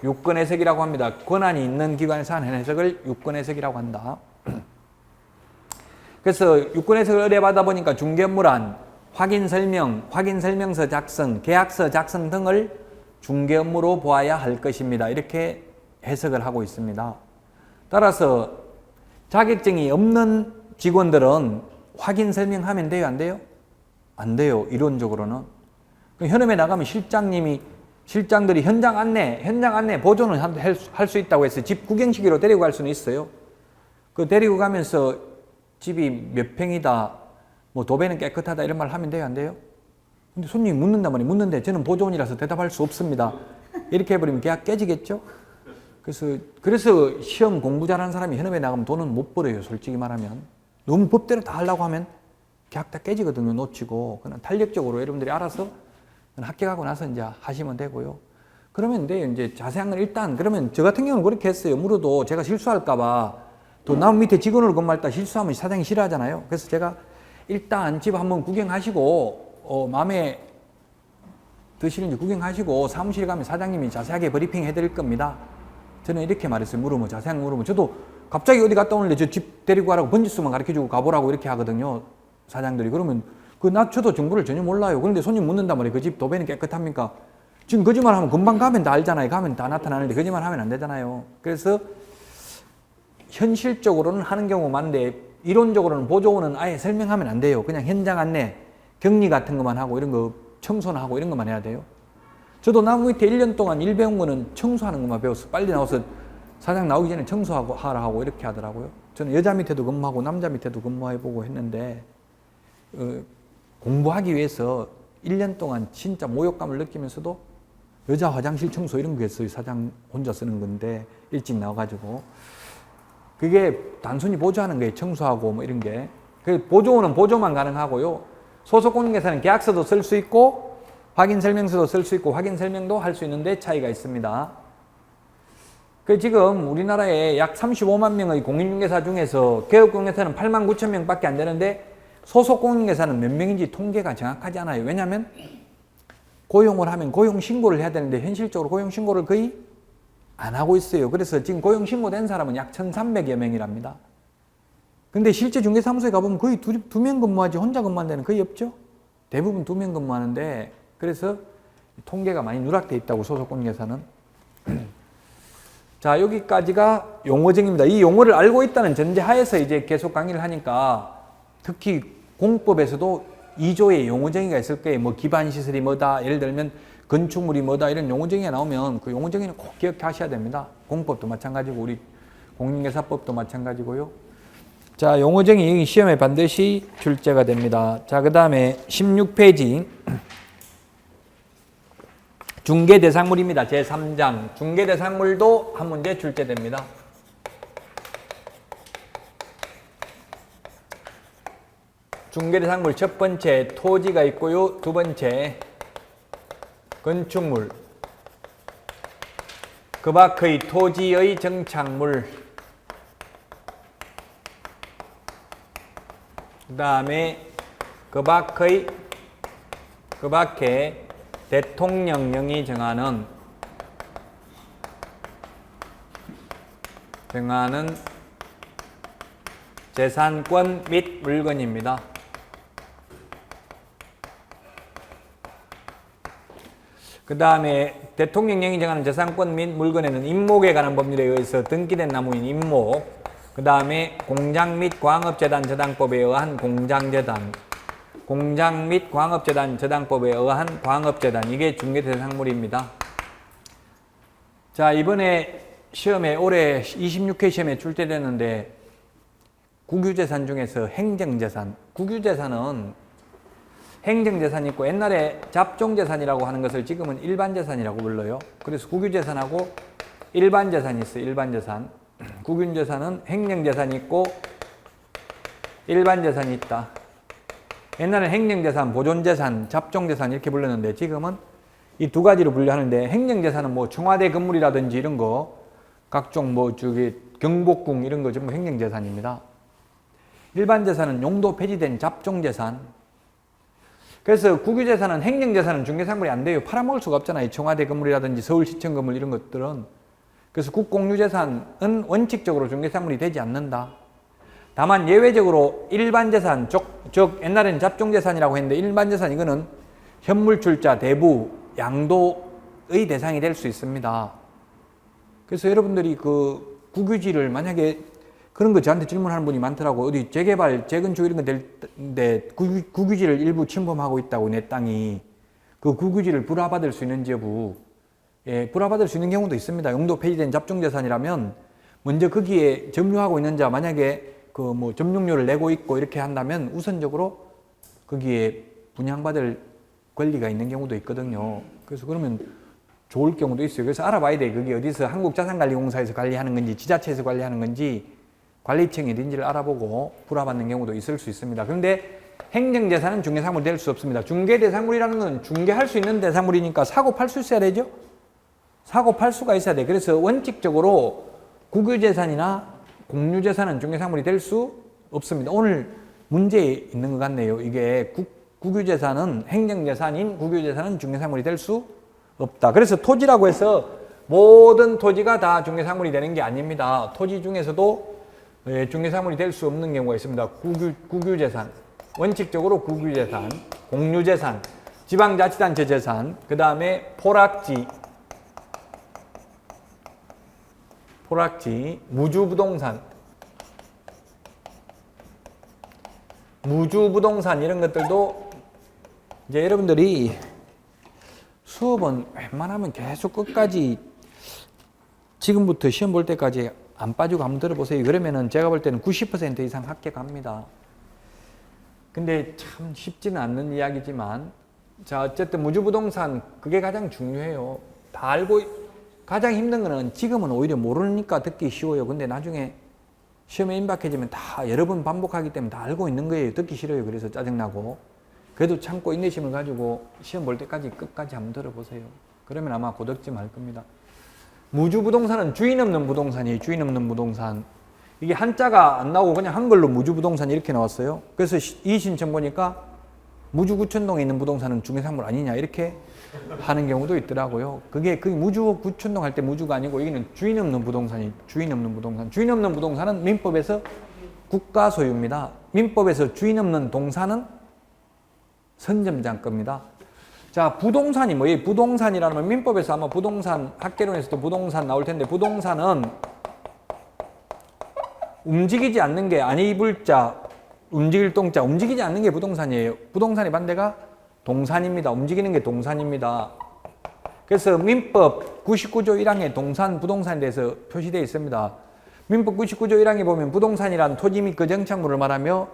유권 해석이라고 합니다. 권한이 있는 기관에서 하는 해석을 유권 해석이라고 한다. 그래서 유권 해석을 의뢰받아 보니까 중개업무란 확인 설명, 확인 설명서 작성, 계약서 작성 등을 중개 업무로 보아야 할 것입니다. 이렇게 해석을 하고 있습니다. 따라서 자격증이 없는 직원들은 확인 설명하면 돼요, 안 돼요? 안 돼요, 이론적으로는. 현업에 나가면 실장들이 현장 안내 보조는 할 수 있다고 해서 집 구경시키러 데리고 갈 수는 있어요. 그 데리고 가면서 집이 몇 평이다, 뭐 도배는 깨끗하다 이런 말 하면 돼요, 안 돼요? 근데 손님이 묻는단 말이에요. 묻는데 저는 보조원이라서 대답할 수 없습니다. 이렇게 해버리면 계약 깨지겠죠? 그래서 시험 공부 잘하는 사람이 현업에 나가면 돈은 못 벌어요, 솔직히 말하면. 너무 법대로 다 하려고 하면 계약 다 깨지거든요, 놓치고. 그냥 탄력적으로 여러분들이 알아서 합격하고 나서 이제 하시면 되고요. 그러면 이제 자세한 건 일단, 그러면 저 같은 경우는 그렇게 했어요. 물어도 제가 실수할까봐, 또 남 밑에 직원으로 근무할 때 실수하면 사장이 싫어하잖아요. 그래서 제가 일단 집 한번 구경하시고, 마음에 드시는지 구경하시고, 사무실에 가면 사장님이 자세하게 브리핑 해드릴 겁니다. 저는 이렇게 말했어요. 자세하게 물으면. 저도 갑자기 어디 갔다 오는데 저 집 데리고 가라고 번지수만 가르쳐주고 가보라고 이렇게 하거든요, 사장들이. 그러면 저도 정보를 전혀 몰라요. 그런데 손님 묻는단 말이에요. 그 집 도배는 깨끗합니까? 지금 거짓말하면 금방 가면 다 알잖아요. 가면 다 나타나는데 거짓말하면 안 되잖아요. 그래서 현실적으로는 하는 경우가 많은데, 이론적으로는 보조원은 아예 설명하면 안 돼요. 그냥 현장 안내, 격리 같은 것만 하고, 이런 거 청소나 하고 이런 것만 해야 돼요. 저도 나무 밑에 1년 동안 일 배운 거는 청소하는 것만 배웠어. 빨리 나와서 사장 나오기 전에 청소하고 하라 하고 이렇게 하더라고요. 저는 여자 밑에도 근무하고 남자 밑에도 근무해보고 했는데, 공부하기 위해서 1년 동안 진짜 모욕감을 느끼면서도 여자 화장실 청소 이런 거 했어요. 사장 혼자 쓰는 건데 일찍 나와가지고. 그게 단순히 보조하는 거예요. 청소하고 뭐 이런 게. 보조원은 보조만 가능하고요. 소속공인회사는 계약서도 쓸 수 있고 확인 설명서도 쓸 수 있고 확인 설명도 할 수 있는데 차이가 있습니다. 지금 우리나라에 약 35만 명의 공인중개사 중에서 개업공인회사는 8만 9천 명밖에 안 되는데, 소속공인회사는 몇 명인지 통계가 정확하지 않아요. 왜냐하면 고용을 하면 고용신고를 해야 되는데 현실적으로 고용신고를 거의 안 하고 있어요. 그래서 지금 고용신고된 사람은 약 1,300여 명이랍니다. 근데 실제 중개사무소에 가보면 거의 두 명 근무하지 혼자 근무하는 데는 거의 없죠. 대부분 2명 근무하는데, 그래서 통계가 많이 누락돼 있다고, 소속공인회사는. 자, 여기까지가 용어정의입니다. 이 용어를 알고 있다는 전제하에서 이제 계속 강의를 하니까, 특히 공법에서도 2조의 용어정의가 있을 거예요. 뭐 기반시설이 뭐다, 예를 들면 건축물이 뭐다, 이런 용어정의가 나오면 그 용어정의는 꼭 기억하셔야 됩니다. 공법도 마찬가지고 우리 공인중개사법도 마찬가지고요. 자, 용어정의 시험에 반드시 출제가 됩니다. 자, 그 다음에 16페이지 중개대상물입니다. 제3장 중개대상물도 한 문제 출제됩니다. 중개대상물 첫 번째 토지가 있고요. 두 번째 건축물, 그 밖의 토지의 정착물, 그 다음에 그 밖에 대통령령이 정하는 재산권 및 물건입니다. 그 다음에 대통령령이 정하는 재산권 및 물건에는 임목에 관한 법률에 의해서 등기된 나무인 임목, 그 다음에 공장 및 광업재단 저당법에 의한 공장재단, 공장 및 광업재단 저당법에 의한 광업재단, 이게 중개대상물입니다. 자, 이번에 시험에 올해 26회 시험에 출제됐는데, 국유재산 중에서 행정재산, 국유재산은 행정재산이 있고 옛날에 잡종재산이라고 하는 것을 지금은 일반재산이라고 불러요. 그래서 국유재산하고 일반재산이 있어요. 일반재산. 국유재산은 행정재산이 있고 일반재산이 있다. 옛날에 행정재산, 보존재산, 잡종재산 이렇게 불렀는데 지금은 이 두 가지로 분류하는데, 행정재산은 뭐 청와대 건물이라든지 이런 거, 각종 경복궁 이런 거 전부 행정재산입니다. 일반 재산은 용도 폐지된 잡종재산. 그래서 국유재산은 행정재산은 중개상물이 안 돼요. 팔아먹을 수가 없잖아요. 청와대 건물이라든지 서울시청 건물 이런 것들은. 그래서 국공유재산은 원칙적으로 중개상물이 되지 않는다. 다만 예외적으로 일반재산, 즉 옛날에는 잡종재산이라고 했는데 일반재산 이거는 현물출자, 대부, 양도의 대상이 될 수 있습니다. 그래서 여러분들이 그 국유지를 만약에 그런 거 저한테 질문하는 분이 많더라고. 어디 재개발, 재건축 이런 거 될 때 국유지를 일부 침범하고 있다고 내 땅이. 그 국유지를 불화받을 수 있는지 여부. 예, 불화받을 수 있는 경우도 있습니다. 용도 폐지된 잡종재산이라면 먼저 거기에 점유하고 있는 자 만약에 그 뭐 점용료를 내고 있고 이렇게 한다면 우선적으로 거기에 분양받을 권리가 있는 경우도 있거든요. 그래서 그러면 좋을 경우도 있어요. 그래서 알아봐야 돼. 그게 어디서 한국자산관리공사에서 관리하는 건지 지자체에서 관리하는 건지 관리청이 어딘지를 알아보고 불화받는 경우도 있을 수 있습니다. 그런데 행정재산은 중개상물이 될 수 없습니다. 중개대상물이라는 건 중개할 수 있는 대상물이니까 사고 팔 수 있어야 되죠. 사고 팔 수가 있어야 돼. 그래서 원칙적으로 국유재산이나 공유재산은 중개상물이 될 수 없습니다. 오늘 문제에 있는 것 같네요. 이게 국유재산은 행정재산인 국유재산은 중개상물이 될 수 없다. 그래서 토지라고 해서 모든 토지가 다 중개상물이 되는 게 아닙니다. 토지 중에서도 중개상물이 될 수 없는 경우가 있습니다. 국유재산, 원칙적으로 국유재산, 공유재산, 지방자치단체 재산, 그 다음에 포락지, 무주부동산 이런 것들도 이제 여러분들이 수업은 웬만하면 계속 끝까지 지금부터 시험 볼 때까지 안 빠지고 한번 들어보세요. 그러면은 제가 볼 때는 90% 이상 합격합니다. 근데 참 쉽지는 않는 이야기지만 자 어쨌든 무주부동산 그게 가장 중요해요. 다 알고 가장 힘든 거는 지금은 오히려 모르니까 듣기 쉬워요. 근데 나중에 시험에 임박해지면 다 여러 번 반복하기 때문에 다 알고 있는 거예요. 듣기 싫어요. 그래서 짜증나고. 그래도 참고 인내심을 가지고 시험 볼 때까지 끝까지 한번 들어보세요. 그러면 아마 고득점 할 겁니다. 무주부동산은 주인 없는 부동산이에요. 주인 없는 부동산. 이게 한자가 안 나오고 그냥 한글로 무주부동산 이렇게 나왔어요. 그래서 이 신청 보니까 무주구천동에 있는 부동산은 중개상물 아니냐 이렇게 하는 경우도 있더라고요. 그게 무주구천동 할 때 무주가 아니고 여기는 주인 없는 부동산이 주인 없는 부동산. 주인 없는 부동산은 민법에서 국가 소유입니다. 민법에서 주인 없는 동산은 선점장 겁니다. 자, 부동산이 뭐예요? 부동산이라는 민법에서 아마 부동산 학개론에서도 부동산 나올 텐데 부동산은 움직이지 않는 게 아니불자 움직일 동자 움직이지 않는 게 부동산이에요. 부동산의 반대가 동산입니다. 움직이는 게 동산입니다. 그래서 민법 99조 1항에 동산, 부동산에 대해서 표시되어 있습니다. 민법 99조 1항에 보면 부동산이란 토지 및 그 정착물을 말하며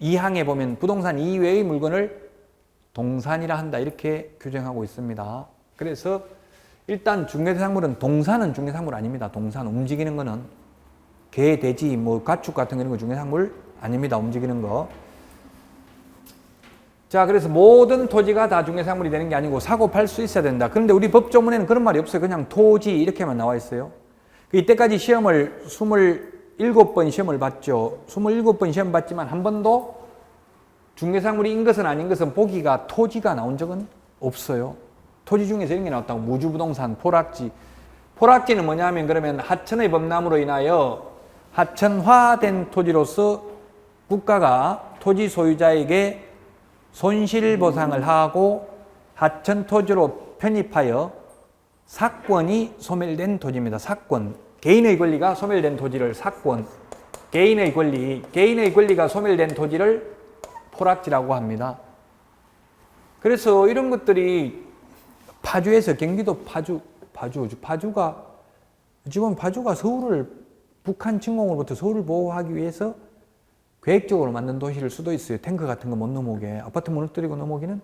2항에 보면 부동산 이외의 물건을 동산이라 한다 이렇게 규정하고 있습니다. 그래서 일단 중개대상물은 동산은 중개상물 아닙니다. 동산 움직이는 거는 개, 돼지, 뭐 가축 같은 이런 거 중개상물 아닙니다. 움직이는 거. 자, 그래서 모든 토지가 다 중개상물이 되는 게 아니고 사고 팔 수 있어야 된다. 그런데 우리 법조문에는 그런 말이 없어요. 그냥 토지 이렇게만 나와 있어요. 이때까지 시험을 27번 시험을 봤죠. 27번 시험 봤지만 한 번도 중개상물인 것은 아닌 것은 보기가 토지가 나온 적은 없어요. 토지 중에서 이런 게 나왔다고. 무주부동산, 포락지. 포락지는 뭐냐면 그러면 하천의 범람으로 인하여 하천화된 토지로서 국가가 토지 소유자에게 손실보상을 하고 하천 토지로 편입하여 사권이 소멸된 토지입니다. 사권. 개인의 권리가 소멸된 토지를 사권. 개인의 권리가 소멸된 토지를 포락지라고 합니다. 그래서 이런 것들이 파주에서 경기도 파주가 지금 파주가 서울을 북한 침공으로부터 서울을 보호하기 위해서 계획적으로 만든 도시일 수도 있어요. 탱크 같은 거 못 넘어오게. 아파트 무너뜨리고 넘어오기는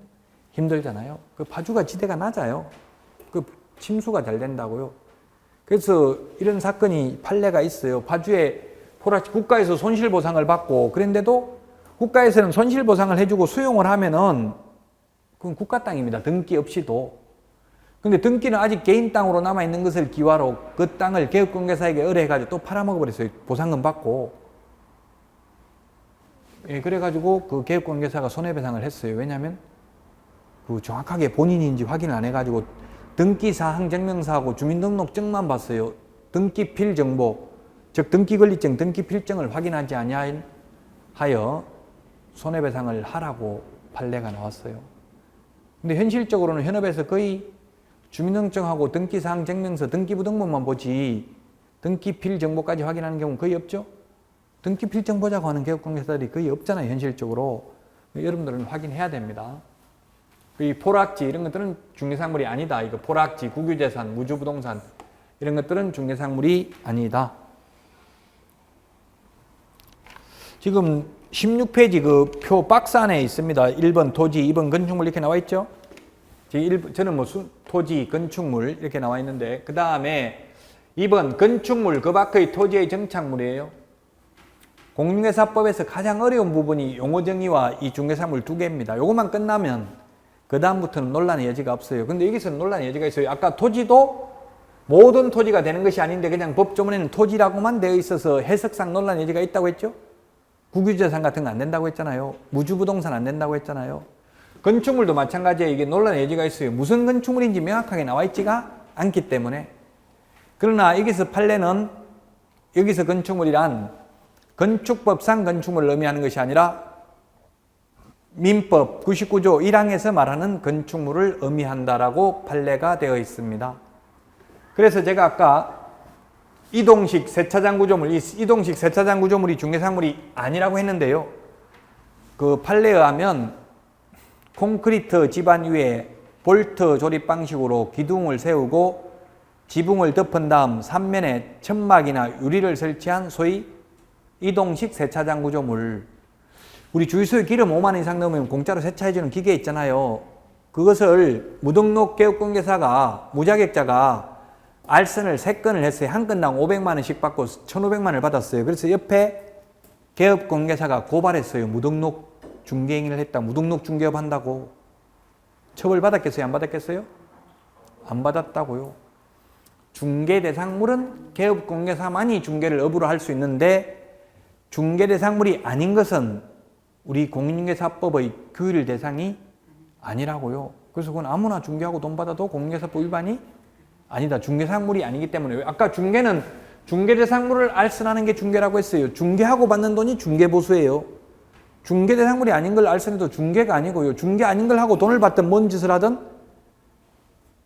힘들잖아요. 그 파주가 지대가 낮아요. 그 침수가 잘 된다고요. 그래서 이런 사건이 판례가 있어요. 파주에 국가에서 손실보상을 받고 그런데도 국가에서는 손실보상을 해주고 수용을 하면은 그건 국가 땅입니다. 등기 없이도. 근데 등기는 아직 개인 땅으로 남아있는 것을 기와로 그 땅을 개업공개사에게 의뢰해가지고 또 팔아먹어버렸어요. 보상금 받고. 예, 그래가지고 그 개업공개사가 손해배상을 했어요. 왜냐하면 그 정확하게 본인인지 확인을 안 해가지고 등기사항 증명서하고 주민등록증만 봤어요. 등기필 정보, 즉 등기권리증, 등기필증을 확인하지 아니하여 손해배상을 하라고 판례가 나왔어요. 근데 현실적으로는 현업에서 거의 주민등록증하고 등기사항 증명서, 등기부등본만 보지 등기필 정보까지 확인하는 경우는 거의 없죠. 등기필 정보자고 하는 개업공개사들이 거의 없잖아요. 현실적으로. 여러분들은 확인해야 됩니다. 이 포락지 이런 것들은 중개상물이 아니다. 이거 포락지, 국유재산, 무주부동산 이런 것들은 중개상물이 아니다. 지금 16페이지 그 표 박스 안에 있습니다. 1번 토지, 2번 건축물 이렇게 나와 있죠. 저는 뭐 토지, 건축물 이렇게 나와 있는데 그 다음에 2번 건축물 그 밖의 토지의 정착물이에요. 공인중개사법에서 가장 어려운 부분이 용어 정의와 이 중개사물 두 개입니다. 요것만 끝나면 그 다음부터는 논란의 여지가 없어요. 근데 여기서는 논란의 여지가 있어요. 아까 토지도 모든 토지가 되는 것이 아닌데 그냥 법조문에는 토지라고만 되어 있어서 해석상 논란의 여지가 있다고 했죠. 국유재산 같은 거 안 된다고 했잖아요. 무주부동산 안 된다고 했잖아요. 건축물도 마찬가지예요. 이게 논란의 여지가 있어요. 무슨 건축물인지 명확하게 나와 있지가 않기 때문에. 그러나 여기서 판례는 여기서 건축물이란 건축법상 건축물을 의미하는 것이 아니라 민법 99조 1항에서 말하는 건축물을 의미한다라고 판례가 되어 있습니다. 그래서 제가 아까 이동식 세차장 구조물, 이동식 세차장 구조물이 중개상물이 아니라고 했는데요. 그 판례에 의하면 콘크리트 집안 위에 볼트 조립 방식으로 기둥을 세우고 지붕을 덮은 다음 3면에 천막이나 유리를 설치한 소위 이동식 세차장 구조물. 우리 주유소에 기름 5만 원 이상 넣으면 공짜로 세차해주는 기계 있잖아요. 그것을 무등록 개업공개사가, 무자격자가 알선을 3건을 했어요. 한 건당 500만 원씩 받고 1,500만 원을 받았어요. 그래서 옆에 개업공개사가 고발했어요. 무등록 중개행위를 했다. 무등록 중개업 한다고. 처벌받았겠어요? 안 받았겠어요? 안 받았다고요. 중개대상물은 개업공개사만이 중개를 업으로 할 수 있는데 중개대상물이 아닌 것은 우리 공인중개사법의 규율 대상이 아니라고요. 그래서 그건 아무나 중개하고 돈 받아도 공인중개사법 위반이 아니다. 중개상물이 아니기 때문에. 아까 중개는 중개대상물을 알선하는 게 중개라고 했어요. 중개하고 받는 돈이 중개보수예요. 중개대상물이 아닌 걸 알선해도 중개가 아니고요. 중개 아닌 걸 하고 돈을 받든 뭔 짓을 하든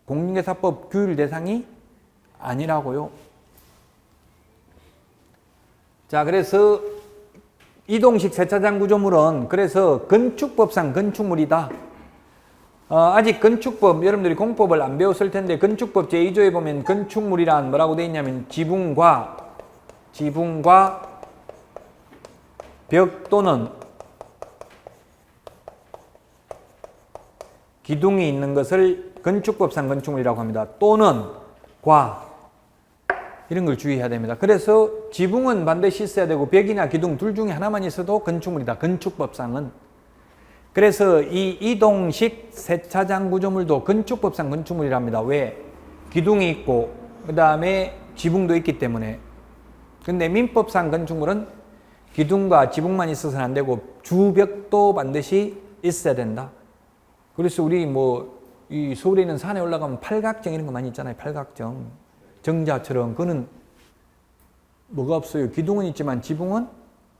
공인중개사법 규율 대상이 아니라고요. 자, 그래서 이동식 세차장 구조물은 그래서 건축법상 건축물이다. 아직 건축법, 여러분들이 공법을 안 배웠을 텐데 건축법 제2조에 보면 건축물이란 뭐라고 되어 있냐면 지붕과 벽 또는 기둥이 있는 것을 건축법상 건축물이라고 합니다. 또는 과 이런 걸 주의해야 됩니다. 그래서 지붕은 반드시 있어야 되고 벽이나 기둥 둘 중에 하나만 있어도 건축물이다. 건축법상은. 그래서 이 이동식 세차장 구조물도 건축법상 건축물이랍니다. 왜? 기둥이 있고 그 다음에 지붕도 있기 때문에. 근데 민법상 건축물은 기둥과 지붕만 있어서는 안 되고 주벽도 반드시 있어야 된다. 그래서 우리 이 서울에 있는 산에 올라가면 팔각정 이런 거 많이 있잖아요. 팔각정. 정자처럼. 그거는 뭐가 없어요. 기둥은 있지만 지붕은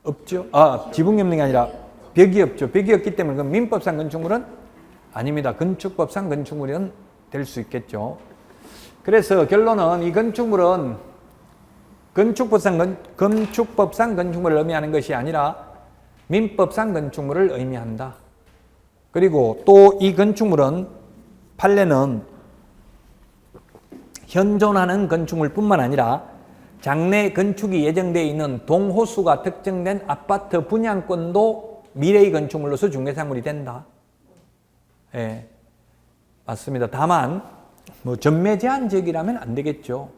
없죠. 지붕이 없는 게 아니라 벽이 없죠. 벽이 없기 때문에 그건 민법상 건축물은 아닙니다. 건축법상 건축물은 될 수 있겠죠. 그래서 결론은 이 건축물은 건축법상 건축물을 의미하는 것이 아니라 민법상 건축물을 의미한다. 그리고 또 이 건축물은 판례는 현존하는 건축물뿐만 아니라 장래 건축이 예정되어 있는 동호수가 특정된 아파트 분양권도 미래의 건축물로서 중개상물이 된다. 예, 맞습니다. 다만 전매 제한 지역이라면 안 되겠죠.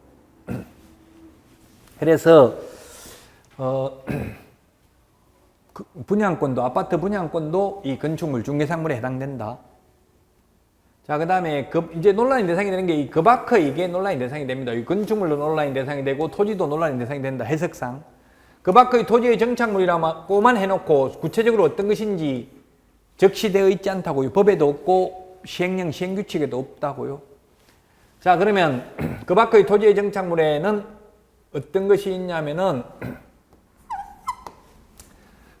그래서 분양권도 아파트 분양권도 이 건축물 중개상물에 해당된다. 자, 그 다음에 이제 논란의 대상이 되는 게 이 급아크 이게 논란의 대상이 됩니다. 이 건축물도 논란의 대상이 되고 토지도 논란의 대상이 된다. 해석상. 급아크의 토지의 정착물이라고만 해놓고 구체적으로 어떤 것인지 적시되어 있지 않다고요. 법에도 없고 시행령 시행규칙에도 없다고요. 자, 그러면 급아크의 토지의 정착물에는 어떤 것이 있냐면은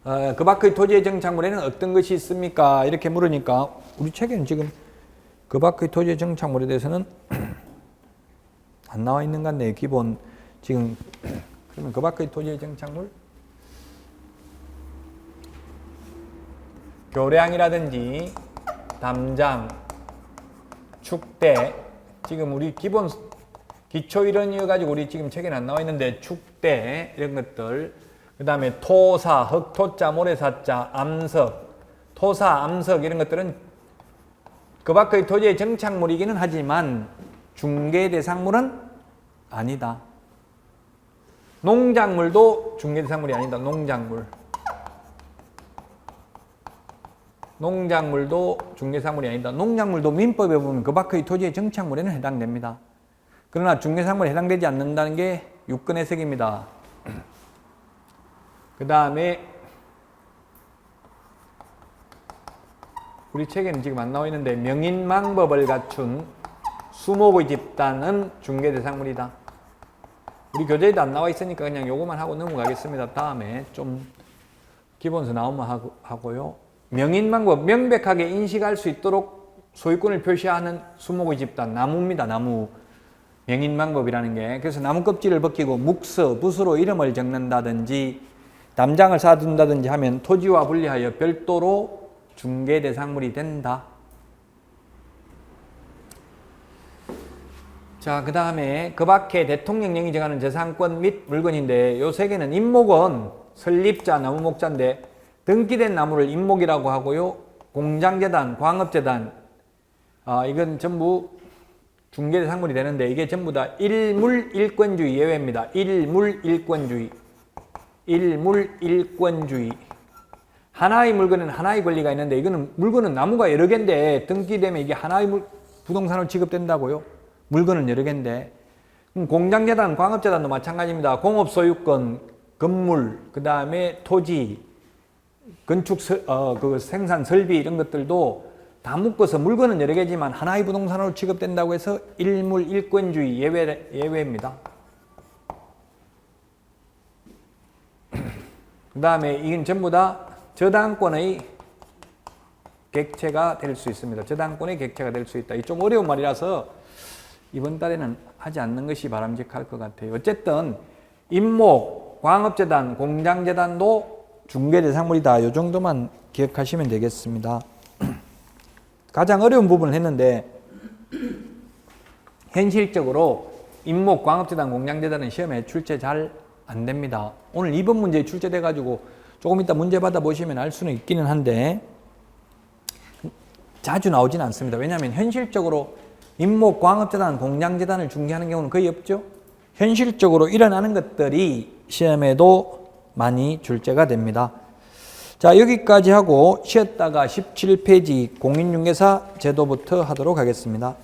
급아크의 토지의 정착물에는 어떤 것이 있습니까? 이렇게 물으니까 우리 책에는 지금 급아크의 토지의 정착물에 대해서는 안 나와 있는 것 같네요. 기본 지금 그러면 급아크의 토지의 정착물 교량이라든지 담장, 축대 지금 우리 기본 기초 이론이어 가지고 우리 지금 책에는 안 나와 있는데 축대 이런 것들 그 다음에 토사, 흑토자, 모래사자, 암석 토사, 암석 이런 것들은 급아크의 토지의 정착물이기는 하지만 중개 대상물은 아니다. 농작물도 중개 대상물이 아니다. 농작물도 중개 대상물이 아니다. 농작물도 민법에 보면 급아크의 토지의 정착물에는 해당됩니다. 그러나 중개 대상물에 해당되지 않는다는 게 유권 해석입니다. 그 다음에 우리 책에는 지금 안 나와 있는데 명인망법을 갖춘 수목의 집단은 중개 대상물이다. 우리 교재에도 안 나와 있으니까 그냥 요거만 하고 넘어가겠습니다. 다음에 좀 기본서 나오면 하고요. 명인망법, 명백하게 인식할 수 있도록 소유권을 표시하는 수목의 집단, 나무입니다. 나무. 명인망법이라는 게. 그래서 나무 껍질을 벗기고 묵서, 붓으로 이름을 적는다든지 담장을 쌓아둔다든지 하면 토지와 분리하여 별도로 중개 대상물이 된다. 자, 그 다음에 급아크의 대통령령이 정하는 재산권 및 물건인데 요 세 개는 임목은 설립자, 나무목자인데 등기된 나무를 임목이라고 하고요. 공장재단, 광업재단 이건 전부 중개 대상물이 되는데 이게 전부 다 일물일권주의 예외입니다. 일물일권주의. 하나의 물건은 하나의 권리가 있는데 이거는 물건은 나무가 여러 개인데 등기되면 이게 하나의 부동산으로 취급된다고요. 물건은 여러 개인데 공장재단, 광업재단도 마찬가지입니다. 공업소유권, 건물, 그 다음에 토지, 건축, 그 생산 설비 이런 것들도 다 묶어서 물건은 여러 개지만 하나의 부동산으로 취급된다고 해서 일물일권주의 예외입니다. 그 다음에 이건 전부 다 저당권의 객체가 될 수 있습니다. 저당권의 객체가 될 수 있다. 이 좀 어려운 말이라서 이번 달에는 하지 않는 것이 바람직할 것 같아요. 어쨌든 임목, 광업재단, 공장재단도 중개 대상물이다. 이 정도만 기억하시면 되겠습니다. 가장 어려운 부분을 했는데 현실적으로 임목, 광업재단, 공장재단은 시험에 출제 잘 안 됩니다. 오늘 2번 문제에 출제돼 가지고 조금 이따 문제 받아 보시면 알 수는 있기는 한데 자주 나오진 않습니다. 왜냐하면 현실적으로 임목, 광업재단, 공장재단을 중개하는 경우는 거의 없죠. 현실적으로 일어나는 것들이 시험에도 많이 출제가 됩니다. 자, 여기까지 하고 쉬었다가 17페이지 공인중개사 제도부터 하도록 하겠습니다.